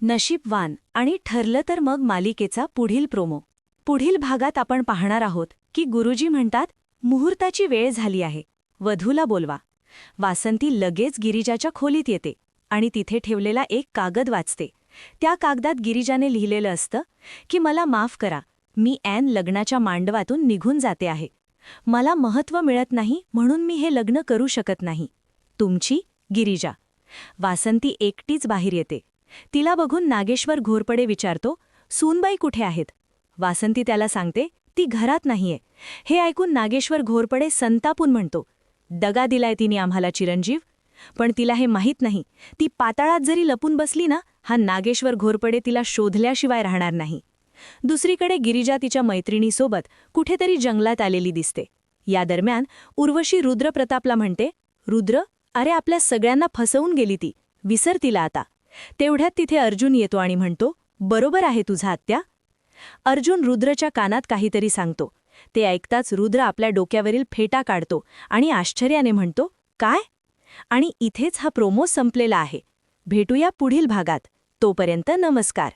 नशीबवान आणि ठरलं तर मग मालिकेचा पुढील प्रोमो. पुढील भागात आपण पाहणार आहोत की गुरुजी म्हणतात, मुहूर्ताची वेळ झाली आहे, वधूला बोलवा. वासंती लगेच गिरिजाच्या खोलीत येते आणि तिथे ठेवलेला एक कागद वाचते. त्या कागदात गिरिजाने लिहिलेलं असतं की मला माफ करा, मी ॲन लग्नाच्या मांडवातून निघून जाते आहे. मला महत्त्व मिळत नाही म्हणून मी हे लग्न करू शकत नाही. तुमची गिरिजा. वासंती एकटीच बाहेर येते. तिला बघून नागेश्वर घोरपडे विचारतो, सूनबाई कुठे आहेत? वासंती त्याला सांगते, ती घरात नाहीये. हे ऐकून नागेश्वर घोरपडे संतापून म्हणतो, दगा दिलाय तिने आम्हाला चिरंजीव. पण तिला हे माहीत नाही, ती पाताळात जरी लपून बसली ना, हा नागेश्वर घोरपडे तिला शोधल्याशिवाय राहणार नाही. दुसरीकडे गिरिजा तिच्या मैत्रिणीसोबत कुठेतरी जंगलात आलेली दिसते. या दरम्यान उर्वशी रुद्रप्रतापला म्हणते, रुद्र, अरे आपल्या सगळ्यांना फसवून गेली ती, विसर तिला आता. तेवढ्यात तिथे अर्जुन येतो आणि म्हणतो, बरोबर आहे तुझा आत्या. अर्जुन रुद्रच्या कानात काहीतरी सांगतो. ते ऐकताच रुद्र आपल्या डोक्यावरील फेटा काढतो आणि आश्चर्याने म्हणतो, काय? आणि इथेच हा प्रोमो संपलेला आहे. भेटूया पुढील भागात. तोपर्यंत नमस्कार.